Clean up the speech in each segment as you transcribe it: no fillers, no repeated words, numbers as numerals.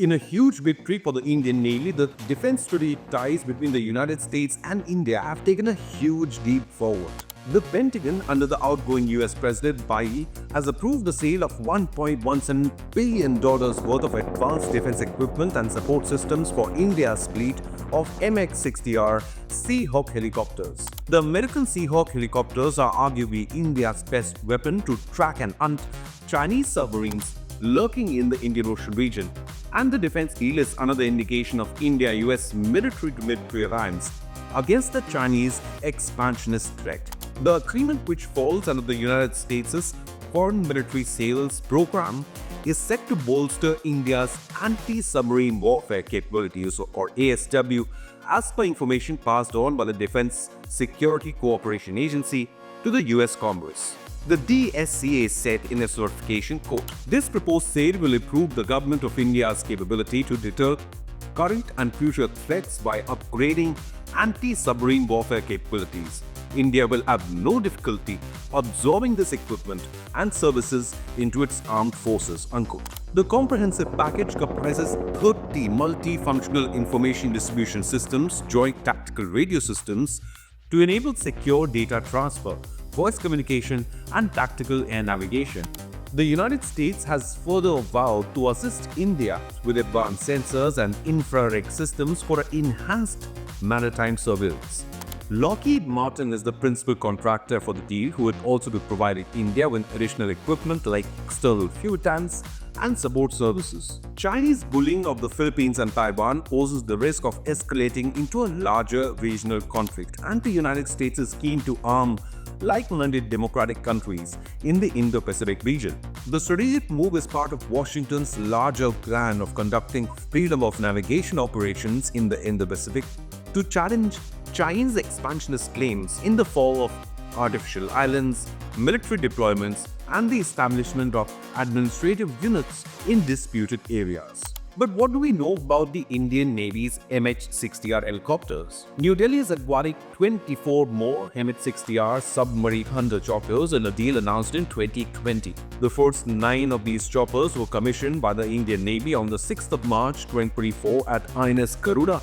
In a huge victory for the Indian Navy, the defense strategic ties between the United States and India have taken a huge leap forward. The Pentagon, under the outgoing US President Biden, has approved the sale of $1.17 billion worth of advanced defense equipment and support systems for India's fleet of MH-60R Seahawk helicopters. The American Seahawk helicopters are arguably India's best weapon to track and hunt Chinese submarines lurking in the Indian Ocean region. And the defense deal is another indication of India-US military-to-military alliance against the Chinese expansionist threat. The agreement, which falls under the United States' Foreign Military Sales Program, is set to bolster India's anti-submarine warfare capabilities, or ASW, as per information passed on by the Defense Security Cooperation Agency to the US Congress. The DSCA said in a certification, quote, "This proposed sale will improve the government of India's capability to deter current and future threats by upgrading anti-submarine warfare capabilities. India will have no difficulty absorbing this equipment and services into its armed forces," unquote. The comprehensive package comprises 30 multifunctional information distribution systems, joint tactical radio systems to enable secure data transfer, voice communication, and tactical air navigation. The United States has further vowed to assist India with advanced sensors and infrared systems for enhanced maritime surveillance. Lockheed Martin is the principal contractor for the deal, who would also be providing India with additional equipment like external fuel tanks and support services. Chinese bullying of the Philippines and Taiwan poses the risk of escalating into a larger regional conflict, and the United States is keen to arm like-minded democratic countries in the Indo-Pacific region. The strategic move is part of Washington's larger plan of conducting freedom of navigation operations in the Indo-Pacific to challenge Chinese expansionist claims in the fall of artificial islands, military deployments, and the establishment of administrative units in disputed areas. But what do we know about the Indian Navy's MH-60R helicopters? New Delhi is acquiring 24 more MH-60R submarine hunter choppers in a deal announced in 2020. The first 9 of these choppers were commissioned by the Indian Navy on the 6th of March 2024 at INS Garuda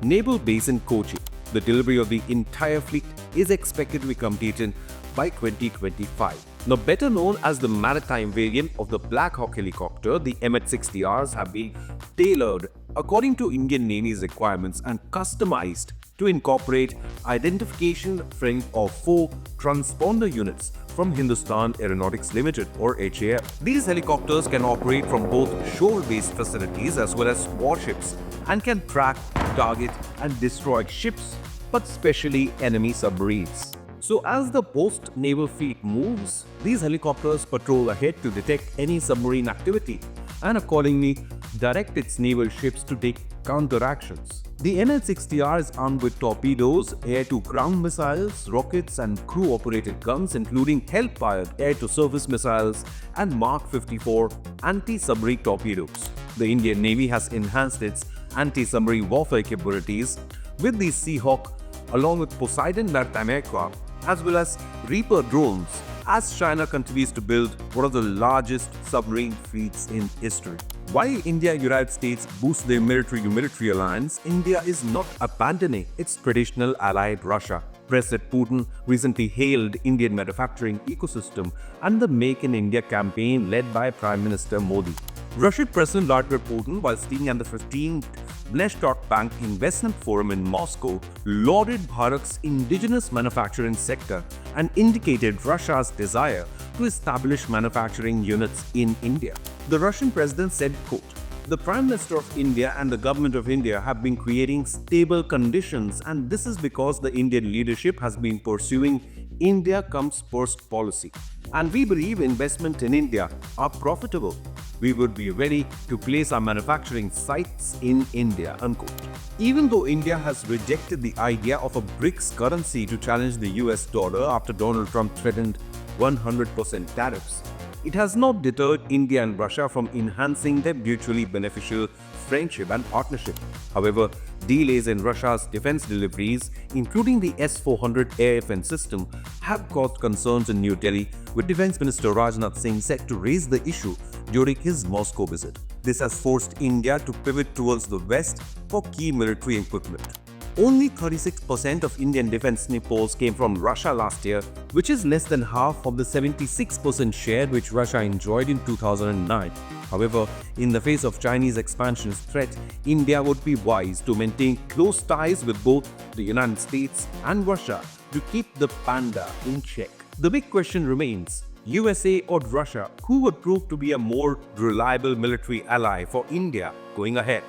Naval Base in Kochi. The delivery of the entire fleet is expected to be completed by 2025. Now, better known as the maritime variant of the Black Hawk helicopter, the MH-60Rs have been tailored according to Indian Navy's requirements and customized to incorporate identification frame of 4 transponder units from Hindustan Aeronautics Limited, or HAL. These helicopters can operate from both shore-based facilities as well as warships and can track, target, and destroy ships, but especially enemy submarines. So as the post-naval fleet moves, these helicopters patrol ahead to detect any submarine activity and accordingly direct its naval ships to take counter-actions. The MH-60R is armed with torpedoes, air-to-ground missiles, rockets, and crew-operated guns, including Hellfire air-to-surface missiles and Mark 54 anti-submarine torpedoes. The Indian Navy has enhanced its anti-submarine warfare capabilities with the Seahawk, along with Poseidon maritime aircraft, as well as Reaper drones, as China continues to build one of the largest submarine fleets in history. While India and United States boost their military-to-military alliance, India is not abandoning its traditional ally Russia. President Putin recently hailed Indian manufacturing ecosystem and the Make in India campaign led by Prime Minister Modi. Russian President Vladimir Putin, while speaking at the 15th Bletchley Bank Investment Forum in Moscow, lauded Bharat's indigenous manufacturing sector and indicated Russia's desire to establish manufacturing units in India. The Russian president said, quote, "The Prime Minister of India and the Government of India have been creating stable conditions, and this is because the Indian leadership has been pursuing India comes first policy. And we believe investment in India are profitable. We would be ready to place our manufacturing sites in India," unquote. Even though India has rejected the idea of a BRICS currency to challenge the US dollar after Donald Trump threatened 100% tariffs, it has not deterred India and Russia from enhancing their mutually beneficial friendship and partnership. However, delays in Russia's defense deliveries, including the S-400 air defense system, have caused concerns in New Delhi, with Defense Minister Rajnath Singh set to raise the issue during his Moscow visit. This has forced India to pivot towards the West for key military equipment. Only 36% of Indian defense polls came from Russia last year, which is less than half of the 76% share which Russia enjoyed in 2009. However, in the face of Chinese expansionist threat, India would be wise to maintain close ties with both the United States and Russia to keep the panda in check. The big question remains, USA or Russia, who would prove to be a more reliable military ally for India going ahead?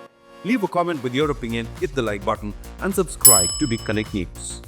Leave a comment with your opinion, hit the like button and subscribe to Inconnect News.